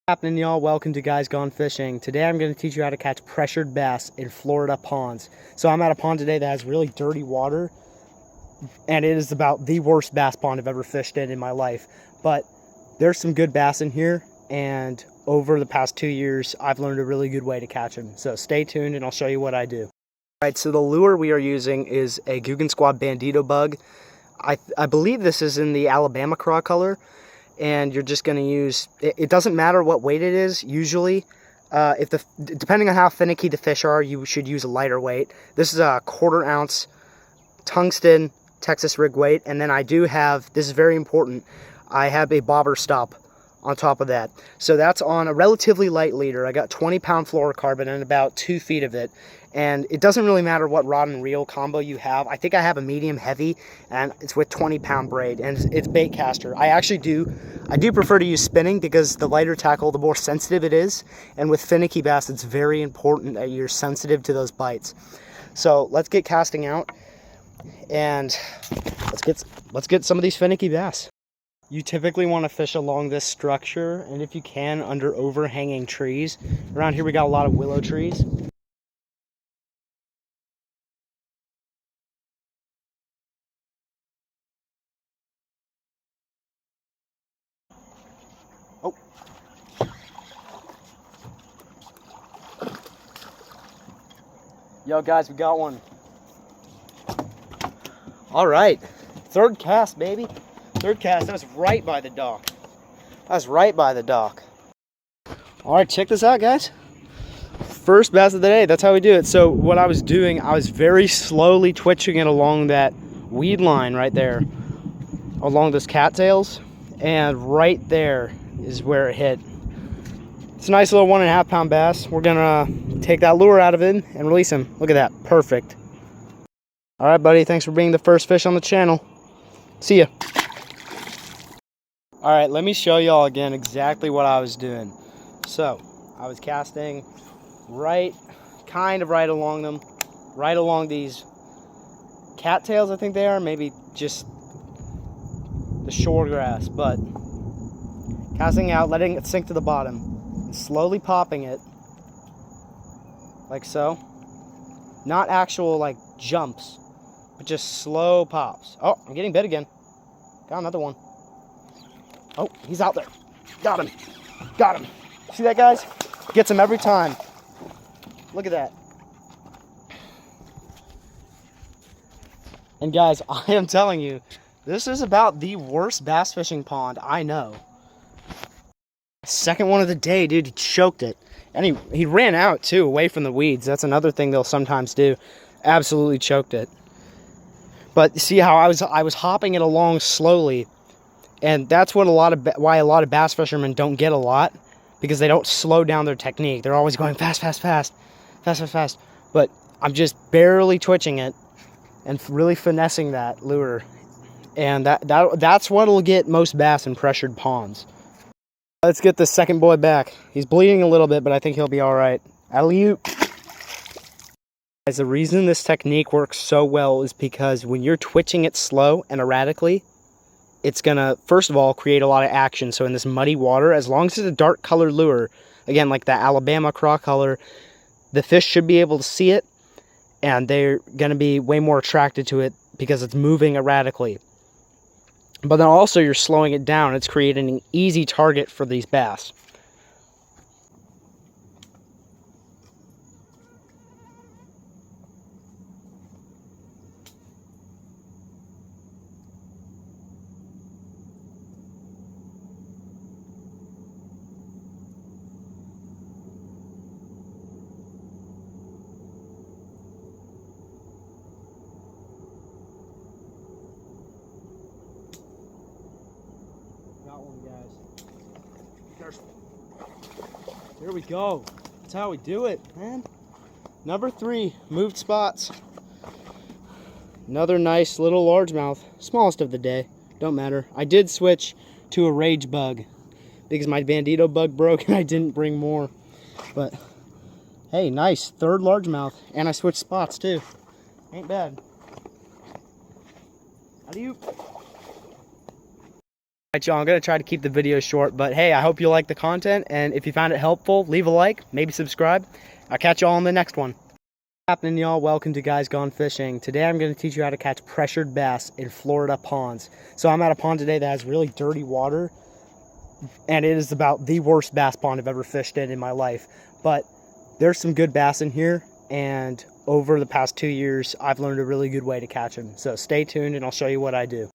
Happening, y'all? Welcome to Guys Gone Fishing. Today I'm going to teach you how to catch pressured bass in Florida ponds. So I'm at a pond today that has really dirty water, and it is about the worst bass pond I've ever fished in my life. But there's some good bass in here, and over the past 2 years I've learned a really good way to catch them. So stay tuned and I'll show you what I do. Alright, so the lure we are using is a Googan Squad Bandito bug. I believe this is in the Alabama craw color. And you're just going to use, it doesn't matter what weight it is, usually. Depending on how finicky the fish are, you should use a lighter weight. This is a 1/4 ounce tungsten Texas rig weight. And then I do have, this is very important, I have a bobber stop on top of that. So that's on a relatively light leader. I got 20-pound fluorocarbon and about 2 feet of it. And it doesn't really matter what rod and reel combo you have. I think I have a medium heavy, and it's with 20-pound braid, and it's bait caster. I do prefer to use spinning because the lighter tackle, the more sensitive it is. And with finicky bass, it's very important that you're sensitive to those bites. So let's get casting out, and let's get some of these finicky bass. You typically want to fish along this structure, and if you can, under overhanging trees. Around here we got a lot of willow trees. Oh. Yo guys, we got one. All right, third cast, baby. Third cast. That was right by the dock. That was right by the dock. All right, check this out, guys. First bass of the day. That's how we do it. So what I was doing, I was very slowly twitching it along that weed line right there, along those cattails, and right there is where it hit. It's a nice little 1.5 pound bass. We're gonna take that lure out of it and release him. Look at that, perfect. All right, buddy. Thanks for being the first fish on the channel. See ya. All right, let me show y'all again exactly what I was doing. So I was casting kind of right along them, right along these cattails, I think they are, maybe just the shore grass, but casting out, letting it sink to the bottom, and slowly popping it, like so. Not actual like jumps, but just slow pops. Oh, I'm getting bit again. Got another one. Oh, he's out there. Got him. Got him. See that, guys? Gets him every time. Look at that. And guys, I am telling you, this is about the worst bass fishing pond I know. Second one of the day, dude. He choked it. And he ran out, too, away from the weeds. That's another thing they'll sometimes do. Absolutely choked it. But see how I was hopping it along slowly. And that's what why a lot of bass fishermen don't get a lot, because they don't slow down their technique. They're always going fast, fast, fast, fast, fast, fast. But I'm just barely twitching it and really finessing that lure. And that's what'll get most bass in pressured ponds. Let's get the second boy back. He's bleeding a little bit, but I think he'll be all right. Alley-oop. Guys, the reason this technique works so well is because when you're twitching it slow and erratically, it's gonna, first of all, create a lot of action. So in this muddy water, as long as it's a dark colored lure, again, like that Alabama craw color, the fish should be able to see it, and they're gonna be way more attracted to it because it's moving erratically. But then also you're slowing it down. It's creating an easy target for these bass. Got one, guys. Here we go. That's how we do it, man. Number 3, moved spots. Another nice little largemouth. Smallest of the day. Don't matter. I did switch to a rage bug because my Bandito bug broke and I didn't bring more. But hey, nice. Third largemouth. And I switched spots too. Ain't bad. How do you... Alright, y'all, I'm going to try to keep the video short, but hey, I hope you like the content, and if you found it helpful, leave a like, maybe subscribe. I'll catch y'all on the next one. What's happening, y'all? Welcome to Guys Gone Fishing. Today I'm going to teach you how to catch pressured bass in Florida ponds. So I'm at a pond today that has really dirty water, and it is about the worst bass pond I've ever fished in my life. But there's some good bass in here, and over the past 2 years, I've learned a really good way to catch them. So stay tuned and I'll show you what I do.